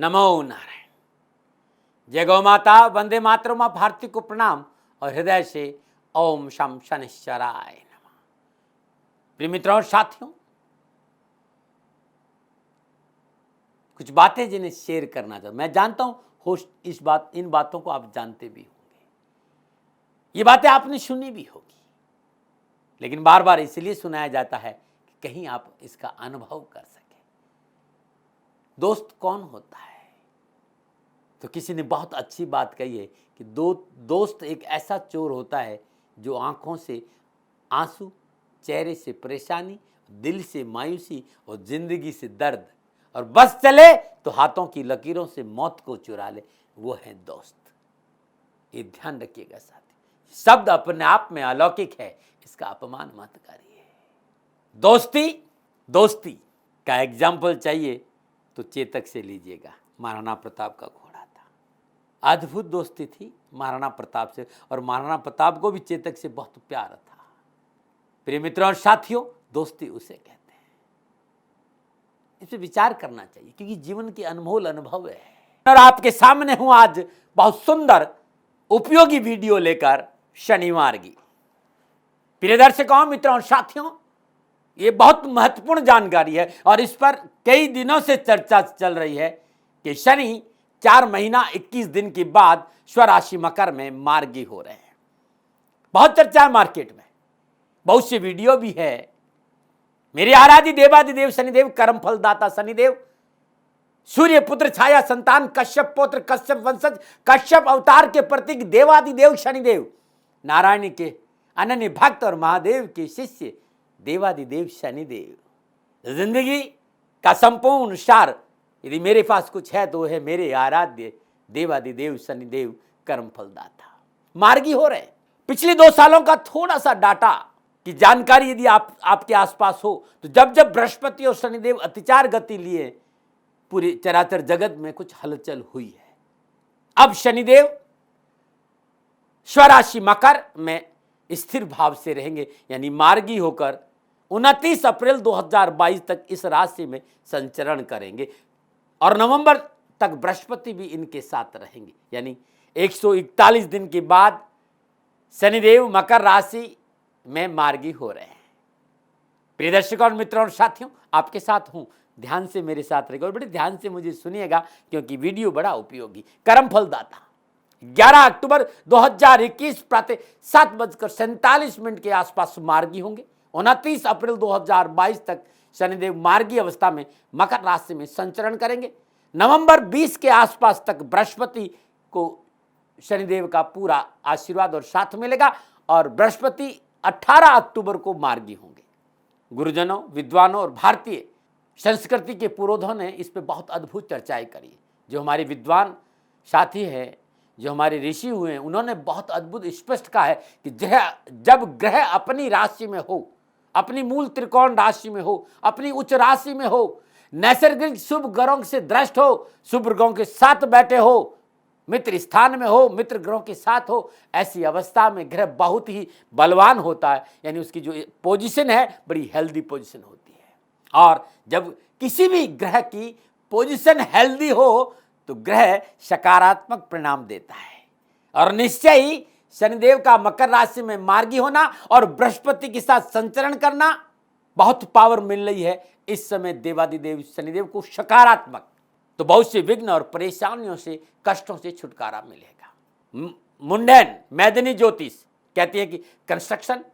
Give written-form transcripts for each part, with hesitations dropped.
नमो नारायण। जय गौ माता, वंदे मातरम, मां भारती को प्रणाम और हृदय से ओम शम शनिश्चराय नमः। प्रिय मित्रों और साथियों, कुछ बातें जिन्हें शेयर करना चाहता हूं। मैं जानता हूं होस्ट इन बातों को आप जानते भी होंगे, ये बातें आपने सुनी भी होगी, लेकिन बार बार इसलिए सुनाया जाता है कि कहीं आप इसका अनुभव कर सकें। दोस्त कौन होता है? तो किसी ने बहुत अच्छी बात कही है कि दोस्त एक ऐसा चोर होता है जो आंखों से आंसू, चेहरे से परेशानी, दिल से मायूसी और जिंदगी से दर्द, और बस चले तो हाथों की लकीरों से मौत को चुरा ले, वो है दोस्त। ये ध्यान रखिएगा साथी, शब्द अपने आप में अलौकिक है, इसका अपमान मत करिए। दोस्ती का एग्जाम्पल चाहिए तो चेतक से लीजिएगा। महाराणा प्रताप का घोड़ा था, अद्भुत दोस्ती थी महाराणा प्रताप से, और महाराणा प्रताप को भी चेतक से बहुत प्यार था। प्रिय मित्रों और साथियों, दोस्ती उसे कहते हैं। इस पर विचार करना चाहिए क्योंकि जीवन के अनमोल अनुभव है। और आपके सामने हूं आज बहुत सुंदर उपयोगी वीडियो लेकर, शनिवार की। प्रिय दर्शकों, मित्रों और साथियों, ये बहुत महत्वपूर्ण जानकारी है और इस पर कई दिनों से चर्चा चल रही है कि शनि 4 महीना 21 दिन के बाद स्वराशि मकर में मार्गी हो रहे हैं। बहुत चर्चा है मार्केट में, बहुत से वीडियो भी है। मेरे आराध्य देवादिदेव शनिदेव, कर्म फलदाता शनिदेव, सूर्य पुत्र छाया संतान, कश्यप पुत्र, कश्यप वंशज, कश्यप अवतार के प्रतीक देवादिदेव शनिदेव, नारायण के अनन्य भक्त और महादेव के शिष्य देवादिदेव शनिदेव। जिंदगी का संपूर्ण सार यदि मेरे पास कुछ है तो है मेरे आराध्य देवादिदेव शनिदेव, कर्म फलदाता। मार्गी हो रहे। पिछले 2 सालों का थोड़ा सा डाटा की जानकारी यदि आपके आसपास हो तो जब जब बृहस्पति और शनिदेव अतिचार गति लिए, पूरे चराचर जगत में कुछ हलचल हुई है। अब शनिदेव स्वराशि मकर में स्थिर भाव से रहेंगे, यानी मार्गी होकर 29 अप्रैल 2022 तक इस राशि में संचरण करेंगे, और नवंबर तक बृहस्पति भी इनके साथ रहेंगे, यानी 141 दिन के बाद शनिदेव मकर राशि में मार्गी हो रहे हैं। प्रिय दर्शकों और मित्रों और साथियों, आपके साथ हूं, ध्यान से मेरे साथ रहेगा और बड़े ध्यान से मुझे सुनिएगा क्योंकि वीडियो बड़ा उपयोगी। कर्म फलदाता 11 अक्टूबर 2021 प्रातः 7:47 के आसपास मार्गी होंगे। 29 अप्रैल 2022 तक शनिदेव मार्गी अवस्था में मकर राशि में संचरण करेंगे। नवंबर 20 के आसपास तक बृहस्पति को शनिदेव का पूरा आशीर्वाद और साथ मिलेगा, और बृहस्पति 18 अक्टूबर को मार्गी होंगे। गुरुजनों, विद्वानों और भारतीय संस्कृति के पुरोधों ने इस पर बहुत अद्भुत चर्चाएं करी। जो हमारे विद्वान साथी हैं, जो हमारे ऋषि हुए हैं, उन्होंने बहुत अद्भुत स्पष्ट कहा है कि जब ग्रह अपनी राशि में हो, अपनी मूल त्रिकोण राशि में हो, अपनी उच्च राशि में हो, नैसर्गिक शुभ ग्रहों से दृष्ट हो, शुभ ग्रहों के साथ बैठे हो, मित्र स्थान में हो, मित्र ग्रहों के साथ हो, ऐसी अवस्था में ग्रह बहुत ही बलवान होता है, यानी उसकी जो पोजीशन है बड़ी हेल्दी पोजीशन होती है। और जब किसी भी ग्रह की पोजीशन हेल्दी हो तो ग्रह सकारात्मक परिणाम देता है, और निश्चय ही शनिदेव का मकर राशि में मार्गी होना और बृहस्पति के साथ संचरण करना, बहुत पावर मिल रही है इस समय देवादिदेव शनिदेव को सकारात्मक। तो बहुत से विघ्न और परेशानियों से, कष्टों से छुटकारा मिलेगा। मुंडन मैदनी ज्योतिष कहती है कि कंस्ट्रक्शन,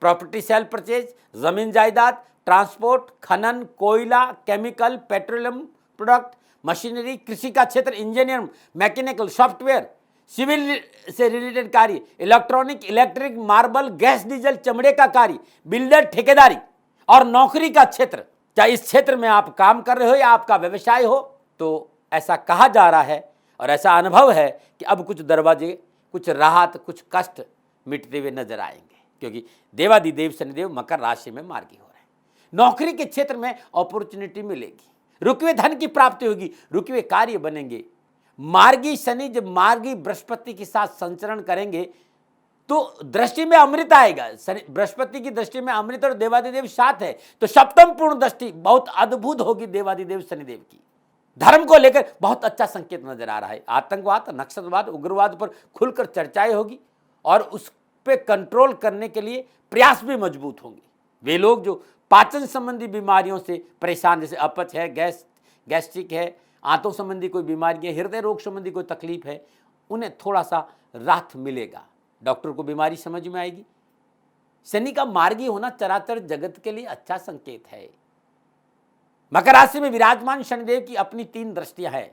प्रॉपर्टी सेल परचेज, जमीन जायदाद, ट्रांसपोर्ट, खनन, कोयला, केमिकल, पेट्रोलियम प्रोडक्ट, मशीनरी, कृषि का क्षेत्र, इंजीनियर, मैकेनिकल, सॉफ्टवेयर, सिविल से रिलेटेड कार्य, electronic, electric, marble, gas, diesel, चमड़े का कार्य, बिल्डर, ठेकेदारी और नौकरी का क्षेत्र। चाहे इस क्षेत्र में आप काम कर रहे हो या आपका व्यवसाय हो, तो ऐसा कहा जा रहा है और ऐसा अनुभव है कि अब कुछ दरवाजे, कुछ राहत, कुछ कष्ट मिटते हुए नजर आएंगे, क्योंकि देवादिदेव शनिदेव मकर राशि में मार्गी हो रहे हैं। नौकरी के क्षेत्र में अपॉर्चुनिटी मिलेगी, रुके धन की प्राप्ति होगी, रुके कार्य बनेंगे। मार्गी शनि जब मार्गी बृहस्पति के साथ संचरण करेंगे तो दृष्टि में अमृत आएगा। बृहस्पति की दृष्टि में अमृत और देवादिदेव साथ है, तो सप्तम पूर्ण दृष्टि बहुत अद्भुत होगी देवादिदेव शनिदेव की। धर्म को लेकर बहुत अच्छा संकेत नजर आ रहा है। आतंकवाद, नक्सलवाद, उग्रवाद पर खुलकर चर्चाएं होगी और उस पे कंट्रोल करने के लिए प्रयास भी मजबूत होंगे। वे लोग जो पाचन संबंधी बीमारियों से परेशान, जैसे अपच है, गैस्ट्रिक है, आंतों संबंधी कोई बीमारी है, हृदय रोग संबंधी कोई तकलीफ है, उन्हें थोड़ा सा राहत मिलेगा। डॉक्टर को बीमारी समझ में आएगी। शनि का मार्गी होना चराचर जगत के लिए अच्छा संकेत है। मकर राशि में विराजमान शनिदेव की अपनी 3 दृष्टियां हैं,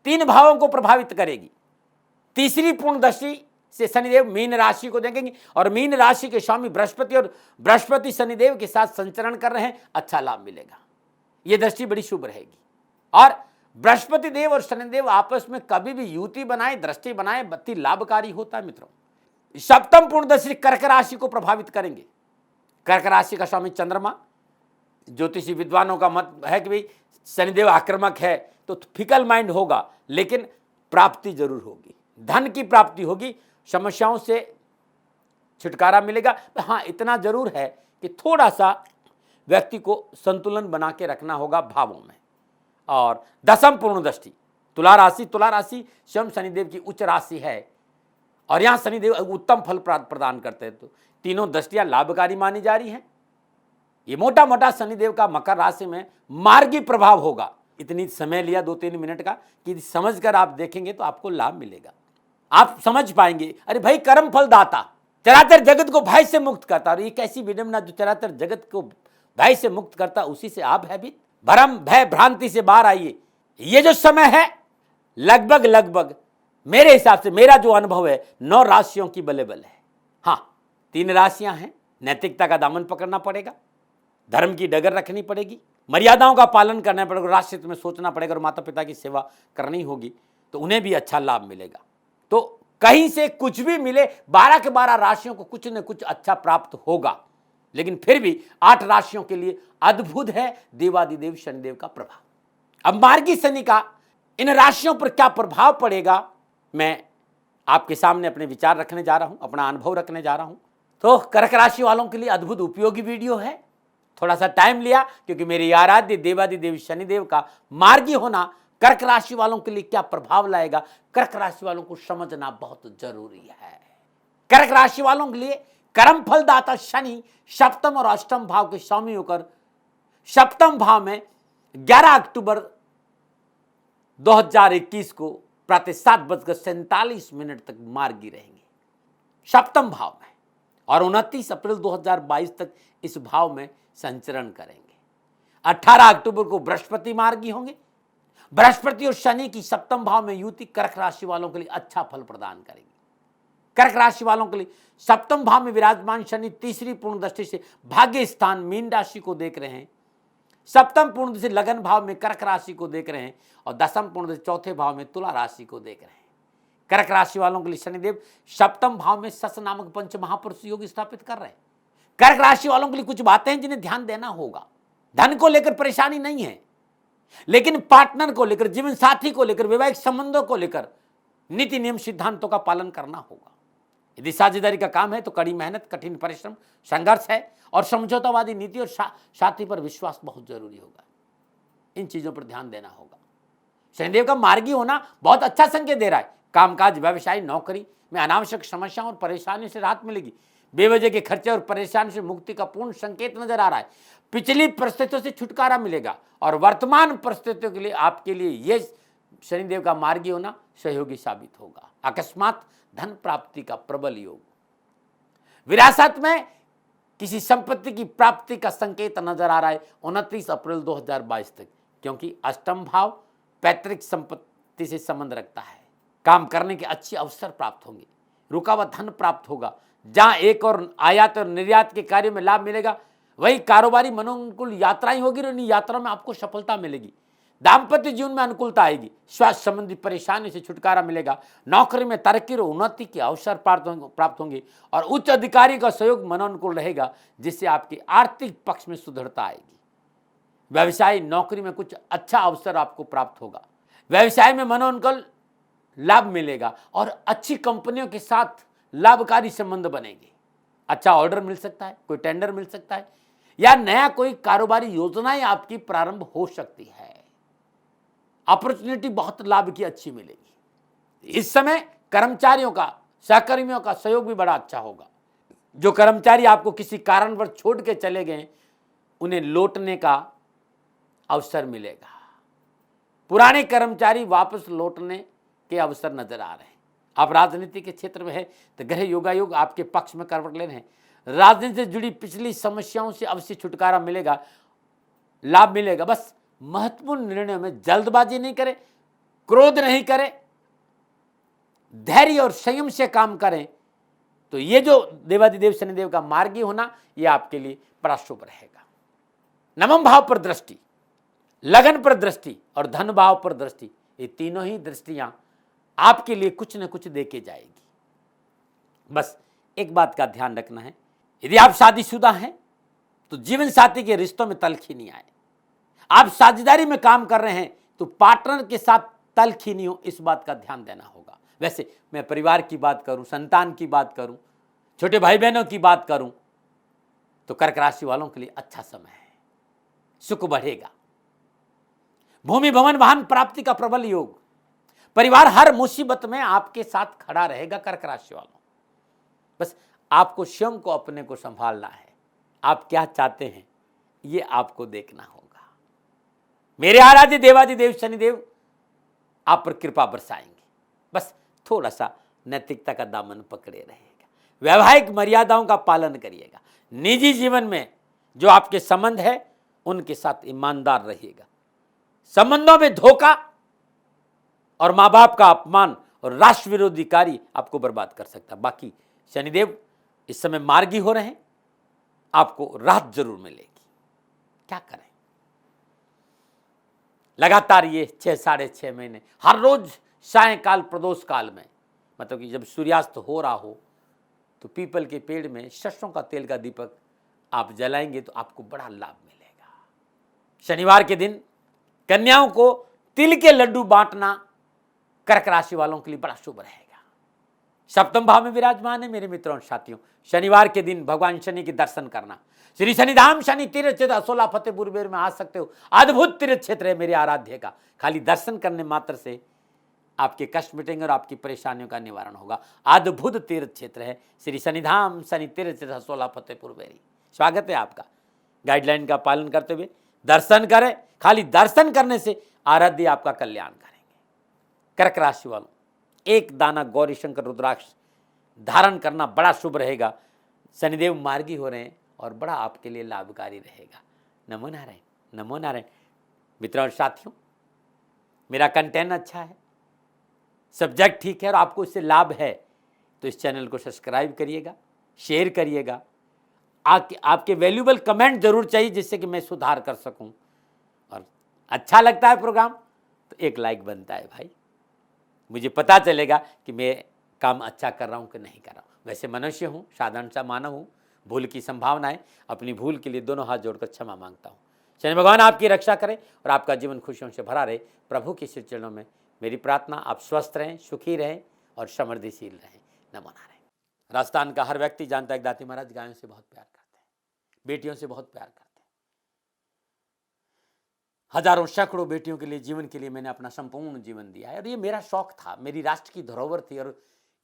3 भावों को प्रभावित करेगी। तीसरी पूर्ण दृष्टि से शनिदेव मीन राशि को देंगे और मीन राशि के स्वामी बृहस्पति और बृहस्पति शनिदेव के साथ संचरण कर रहे हैं, अच्छा लाभ मिलेगा। यह दृष्टि बड़ी शुभ रहेगी। और बृहस्पति देव और शनिदेव आपस में कभी भी युति बनाए, दृष्टि बनाए, अति लाभकारी होता है मित्रों। सप्तम पूर्ण दृष्टि कर्क राशि को प्रभावित करेंगे। कर्क राशि का स्वामी चंद्रमा, ज्योतिषी विद्वानों का मत है कि भाई शनिदेव आक्रामक है तो फिकल माइंड होगा, लेकिन प्राप्ति जरूर होगी, धन की प्राप्ति होगी, समस्याओं से छुटकारा मिलेगा। हाँ, इतना जरूर है कि थोड़ा सा व्यक्ति को संतुलन बना के रखना होगा भावों में। और दसम पूर्ण दृष्टि तुला राशि, तुला राशि स्वयं शनिदेव की उच्च राशि है और यहाँ शनिदेव उत्तम फल प्रदान करते हैं, तो तीनों दृष्टियां लाभकारी मानी जा रही हैं। ये मोटा मोटा शनिदेव का मकर राशि में मार्गी प्रभाव होगा। इतनी समय लिया 2-3 मिनट का कि समझकर आप देखेंगे तो आपको लाभ मिलेगा। आप समझ पाएंगे, अरे भाई कर्म फल दाता चराचर जगत को भय से मुक्त करता, और ये कैसी विडंबना, जो चराचर जगत को भय से मुक्त करता उसी से आप भयभीत, भ्रम भय भ्रांति से बाहर आइए। ये जो समय है लगभग मेरे हिसाब से, मेरा जो अनुभव है, 9 राशियों की बल्लेबल है। हाँ, 3 राशियां हैं, नैतिकता का दामन पकड़ना पड़ेगा, धर्म की डगर रखनी पड़ेगी, मर्यादाओं का पालन करना पड़ेगा, राष्ट्र में सोचना पड़ेगा और माता पिता की सेवा करनी होगी, तो उन्हें भी अच्छा लाभ मिलेगा। तो कहीं से कुछ भी मिले, 12 के 12 राशियों को कुछ न कुछ अच्छा प्राप्त होगा। लेकिन फिर भी 8 राशियों के लिए अद्भुत है देवादिदेव शनिदेव का प्रभाव। अब मार्गी शनि का इन राशियों पर क्या प्रभाव पड़ेगा, मैं आपके सामने अपने विचार रखने जा रहा हूं, अपना अनुभव रखने जा रहा हूं। तो कर्क राशि वालों के लिए अद्भुत उपयोगी वीडियो है। थोड़ा सा टाइम लिया क्योंकि मेरे आराध्य देवादिदेव शनिदेव का मार्गी होना कर्क राशि वालों के लिए क्या प्रभाव लाएगा, कर्क राशि वालों को समझना बहुत जरूरी है। कर्क राशि वालों के लिए कर्म फलदाता शनि सप्तम और अष्टम भाव के स्वामी होकर सप्तम भाव में 11 अक्टूबर 2021 को प्रातः 7:47 तक मार्गी रहेंगे सप्तम भाव में, और 29 अप्रैल 2022 तक इस भाव में संचरण करेंगे। 18 अक्टूबर को बृहस्पति मार्गी होंगे। बृहस्पति और शनि की सप्तम भाव में युति कर्क राशि वालों के लिए अच्छा फल प्रदान करेगी। कर्क राशि वालों के लिए सप्तम भाव में विराजमान शनि तीसरी पूर्ण दृष्टि से भाग्य स्थान मीन राशि को देख रहे हैं, सप्तम पूर्ण दृष्टि लगन भाव में कर्क राशि को देख रहे हैं, और दसम पूर्ण दृष्टि चौथे भाव में तुला राशि को देख रहे हैं। कर्क राशि वालों के लिए शनिदेव सप्तम भाव में सस नामक पंच महापुरुष योग स्थापित कर रहे हैं। कर्क राशि वालों के लिए कुछ बातें हैं जिन्हें ध्यान देना होगा। धन को लेकर परेशानी नहीं है, लेकिन पार्टनर को लेकर, जीवन साथी को लेकर, वैवाहिक संबंधों को लेकर नीति नियम सिद्धांतों का पालन करना होगा। यदि साझेदारी का काम है तो कड़ी मेहनत, कठिन परिश्रम, संघर्ष है, और समझौतावादी नीति और साथी पर विश्वास बहुत जरूरी होगा। इन चीजों पर ध्यान देना होगा। शनिदेव का मार्गी होना बहुत अच्छा संकेत दे रहा है। कामकाज, व्यवसाय, नौकरी में अनावश्यक समस्याओं और परेशानियों से राहत मिलेगी। बेवजह के खर्चे और परेशानी से मुक्ति का पूर्ण संकेत नजर आ रहा है। पिछली परिस्थितियों से छुटकारा मिलेगा और वर्तमान परिस्थितियों के लिए आपके लिए यह शनिदेव का मार्गी होना सहयोगी साबित होगा। अकस्मात धन प्राप्ति का प्रबल योग, विरासत में किसी संपत्ति की प्राप्ति का संकेत नजर आ रहा है 29 अप्रैल 2022 तक, क्योंकि अष्टम भाव पैतृक संपत्ति से संबंध रखता है। काम करने के अच्छे अवसर प्राप्त होंगे, रुका हुआ धन प्राप्त होगा। जहां एक और आयात और निर्यात के कार्य में लाभ मिलेगा, वही कारोबारी मनोनुकूल यात्राएं होगी और इन यात्राओं में आपको सफलता मिलेगी। दाम्पत्य जीवन में अनुकूलता आएगी, स्वास्थ्य संबंधी परेशानी से छुटकारा मिलेगा। नौकरी में तरक्की और उन्नति के अवसर प्राप्त होंगे और उच्च अधिकारी का सहयोग मनोनुकूल रहेगा, जिससे आपके आर्थिक पक्ष में सुदृढ़ता आएगी। व्यवसाय, नौकरी में कुछ अच्छा अवसर आपको प्राप्त होगा। व्यवसाय में मनोनुकूल लाभ मिलेगा और अच्छी कंपनियों के साथ लाभकारी संबंध बनेंगे। अच्छा ऑर्डर मिल सकता है, कोई टेंडर मिल सकता है, या नया कोई कारोबारी योजनाएं आपकी प्रारंभ हो सकती है। अपॉर्चुनिटी बहुत लाभ की अच्छी मिलेगी। इस समय कर्मचारियों का, सहकर्मियों का सहयोग भी बड़ा अच्छा होगा। जो कर्मचारी आपको किसी कारणवश छोड़ के चले गए, उन्हें लौटने का अवसर मिलेगा। पुराने कर्मचारी वापस लौटने के अवसर नजर आ रहे हैं। आप राजनीति के क्षेत्र में है तो ग्रह योगायोग आपके पक्ष में करवट ले रहे हैं। राजनीति से जुड़ी पिछली समस्याओं से अवश्य छुटकारा मिलेगा, लाभ मिलेगा। बस महत्वपूर्ण निर्णयों में जल्दबाजी नहीं करें, क्रोध नहीं करें, धैर्य और संयम से काम करें, तो ये जो देवाधिदेव शनिदेव का मार्गी होना, ये आपके लिए बड़ा शुभ रहेगा। नवम भाव पर दृष्टि, लगन पर दृष्टि और धन भाव पर दृष्टि, ये तीनों ही दृष्टियां आपके लिए कुछ न कुछ देके जाएगी। बस एक बात का ध्यान रखना है, यदि आप शादीशुदा हैं तो जीवन साथी के रिश्तों में तल्खी नहीं आए। आप साझेदारी में काम कर रहे हैं तो पार्टनर के साथ तल्खी नहीं हो, इस बात का ध्यान देना होगा। वैसे मैं परिवार की बात करूं, संतान की बात करूं, छोटे भाई बहनों की बात करूं, तो कर्क राशि वालों के लिए अच्छा समय है, सुख बढ़ेगा। भूमि भवन वाहन प्राप्ति का प्रबल योग, परिवार हर मुसीबत में आपके साथ खड़ा रहेगा। कर्क राशि वालों, बस आपको स्वयं को, अपने को संभालना है। आप क्या चाहते हैं ये आपको देखना होगा। मेरे आराध्य देवाधिदेव शनिदेव आप पर कृपा बरसाएंगे। बस थोड़ा सा नैतिकता का दामन पकड़े रहेगा, वैवाहिक मर्यादाओं का पालन करिएगा। निजी जीवन में जो आपके संबंध है उनके साथ ईमानदार रहिएगा। संबंधों में धोखा और माँ बाप का अपमान और राष्ट्र विरोधी कार्य आपको बर्बाद कर सकता है। बाकी शनिदेव इस समय मार्गी हो रहे हैं, आपको राहत जरूर मिलेगी। क्या करें, लगातार ये 6 साढ़े 6 महीने हर रोज सायंकाल प्रदोष काल में, मतलब कि जब सूर्यास्त हो रहा हो, तो पीपल के पेड़ में सरसों का तेल का दीपक आप जलाएंगे तो आपको बड़ा लाभ मिलेगा। शनिवार के दिन कन्याओं को तिल के लड्डू बांटना कर्क राशि वालों के लिए बड़ा शुभ रहेगा। सप्तम भाव में विराजमान है मेरे मित्रों और साथियों। शनिवार के दिन भगवान शनि के दर्शन करना, श्री शनिधाम शनि तीर्थ क्षेत्र असोला फतेहपुर में आ सकते हो। अद्भुत तीर्थ क्षेत्र है मेरे आराध्य का। खाली दर्शन करने मात्र से आपके कष्ट मिटेंगे और आपकी परेशानियों का निवारण होगा। अद्भुत तीर्थ क्षेत्र है श्री शनिधाम शनि तीर्थ क्षेत्र असोला फतेहपुर बेरी। स्वागत है आपका। गाइडलाइन का पालन करते हुए दर्शन करें। खाली दर्शन करने से आराध्य आपका कल्याण करेंगे। कर्क राशि वालों, एक दाना गौरी शंकर रुद्राक्ष धारण करना बड़ा शुभ रहेगा। शनिदेव मार्गी हो रहे हैं और बड़ा आपके लिए लाभकारी रहेगा। नमो नारायण, नमो नारायण। मित्रों और साथियों, मेरा कंटेंट अच्छा है, सब्जेक्ट ठीक है और आपको इससे लाभ है तो इस चैनल को सब्सक्राइब करिएगा, शेयर करिएगा। आपके वैल्यूबल कमेंट जरूर चाहिए जिससे कि मैं सुधार कर सकूं। और अच्छा लगता है प्रोग्राम तो एक लाइक बनता है भाई, मुझे पता चलेगा कि मैं काम अच्छा कर रहा हूं कि नहीं कर रहा हूं। वैसे मनुष्य हूं, साधारण सा मानव हूं, भूल की संभावना है। अपनी भूल के लिए दोनों हाथ जोड़कर क्षमा मांगता हूं। शनि भगवान आपकी रक्षा करें और आपका जीवन खुशियों से भरा रहे। प्रभु के श्री चरणों में मेरी प्रार्थना, आप स्वस्थ रहें, सुखी रहें और समृद्धिशील रहें। नमो नारायण। राजस्थान का हर व्यक्ति जानता है दाती महाराज गायों से बहुत प्यार करते हैं, बेटियों से बहुत प्यार करते हैं। हजारों सैकड़ों बेटियों के लिए, जीवन के लिए मैंने अपना संपूर्ण जीवन दिया है और ये मेरा शौक था, मेरी राष्ट्र की धरोहर थी और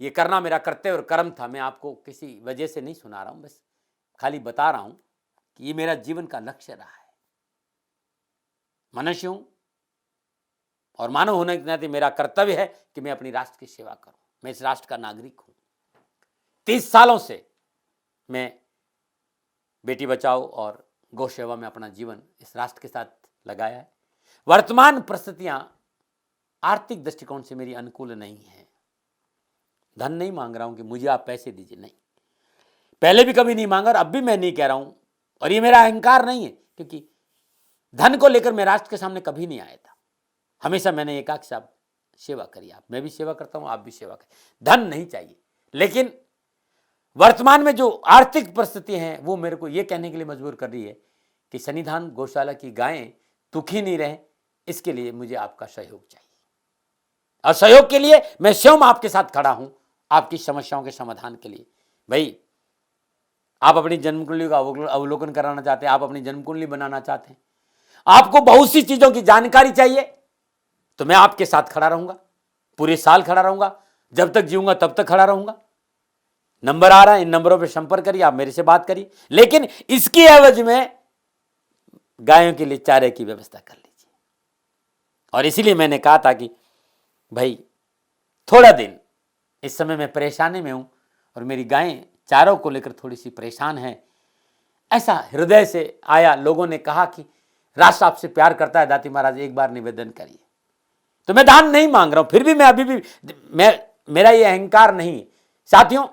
ये करना मेरा कर्तव्य और कर्म था। मैं आपको किसी वजह से नहीं सुना रहा हूं, बस खाली बता रहा हूं कि ये मेरा जीवन का लक्ष्य रहा है। मनुष्य हूं और मानव होने के नाते मेरा कर्तव्य है कि मैं अपनी राष्ट्र की सेवा करूं। मैं इस राष्ट्र का नागरिक हूं। 30 सालों से मैं बेटी बचाओ और गौ सेवा में अपना जीवन इस राष्ट्र के साथ लगाया है। वर्तमान परिस्थितियां आर्थिक दृष्टिकोण से मेरी अनुकूल नहीं है। धन नहीं मांग रहा हूं कि मुझे आप पैसे दीजिए, नहीं, पहले भी कभी नहीं मांगा और अब भी मैं नहीं कह रहा हूं। और ये मेरा अहंकार नहीं है, क्योंकि धन को लेकर मैं राष्ट्र के सामने कभी नहीं आया था। हमेशा मैंने एक साहब सेवा करी, आप, मैं भी सेवा करता हूं, आप भी सेवा करें। धन नहीं चाहिए, लेकिन वर्तमान में जो आर्थिक परिस्थिति है वो मेरे को ये कहने के लिए मजबूर कर रही है कि शनिधाम गौशाला की गायें दुखी नहीं रहे, इसके लिए मुझे आपका सहयोग चाहिए। और सहयोग के लिए मैं स्वयं आपके साथ खड़ा हूं, आपकी समस्याओं के समाधान के लिए। भाई, आप अपनी जन्म कुंडली का अवलोकन कराना चाहते हैं, आप अपनी जन्म कुंडली बनाना चाहते हैं, आपको बहुत सी चीजों की जानकारी चाहिए, तो मैं आपके साथ खड़ा रहूंगा, पूरे साल खड़ा रहूंगा, जब तक जीऊंगा तब तक खड़ा रहूंगा। नंबर आ रहा है, इन नंबरों पर संपर्क करिए, आप मेरे से बात करिए, लेकिन इसकी एवज में गायों के लिए चारे की व्यवस्था कर लीजिए। और इसीलिए मैंने कहा था कि भाई थोड़ा दिन, इस समय मैं परेशानी में हूं और मेरी गायें चारों को लेकर थोड़ी सी परेशान है। ऐसा हृदय से आया, लोगों ने कहा कि राष्ट्र आपसे प्यार करता है दाती महाराज, एक बार निवेदन करिए। तो मैं दान नहीं मांग रहा हूं, फिर भी मैं अभी भी, मेरा ये अहंकार नहीं है साथियों,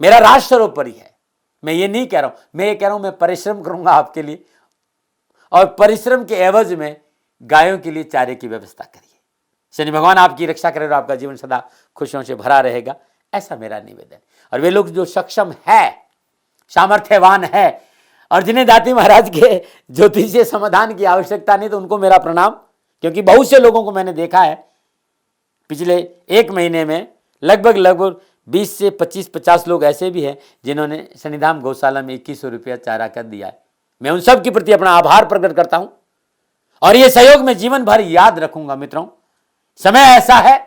मेरा राष्ट्र सर्वोपरि है। मैं ये नहीं कह रहा हूं, मैं ये कह रहा हूं मैं परिश्रम करूंगा आपके लिए, और परिश्रम के एवज में गायों के लिए चारे की व्यवस्था करिए। शनि भगवान आपकी रक्षा करे और आपका जीवन सदा खुशियों से भरा रहेगा, ऐसा मेरा निवेदन। और वे लोग जो सक्षम है, सामर्थ्यवान है, और जिन्हें दाती महाराज के ज्योतिषीय समाधान की आवश्यकता नहीं, तो उनको मेरा प्रणाम। क्योंकि बहुत से लोगों को मैंने देखा है पिछले एक महीने में, लगभग 20 से 25-50 लोग ऐसे भी हैं जिन्होंने शनिधाम गौशाला में 2100 रुपया चारा कर दिया है। मैं उन सब के प्रति अपना आभार प्रकट करता हूं, और यह सहयोग मैं जीवन भर याद रखूंगा। मित्रों, समय ऐसा है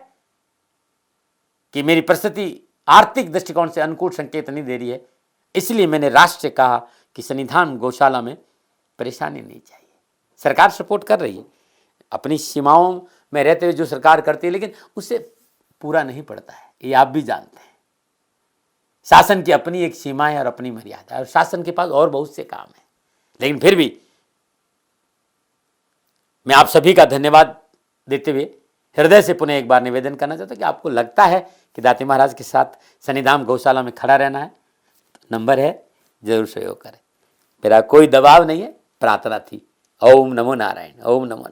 कि मेरी परिस्थिति आर्थिक दृष्टिकोण से अनुकूल संकेत नहीं दे रही है, इसलिए मैंने राष्ट्र से कहा कि शनिधाम गौशाला में परेशानी नहीं चाहिए। सरकार सपोर्ट कर रही है, अपनी सीमाओं में रहते हुए जो सरकार करती है, लेकिन उससे पूरा नहीं पड़ता है, ये आप भी जानते हैं। शासन की अपनी एक सीमा है और अपनी मर्यादा है, और शासन के पास और बहुत से काम है। लेकिन फिर भी मैं आप सभी का धन्यवाद देते हुए हृदय से पुनः एक बार निवेदन करना चाहता हूं कि आपको लगता है कि दाती महाराज के साथ शनिधाम गौशाला में खड़ा रहना है, तो नंबर है, जरूर सहयोग करें। मेरा कोई दबाव नहीं है, प्रार्थना थी। ओम नमो नारायण, ओम नमो।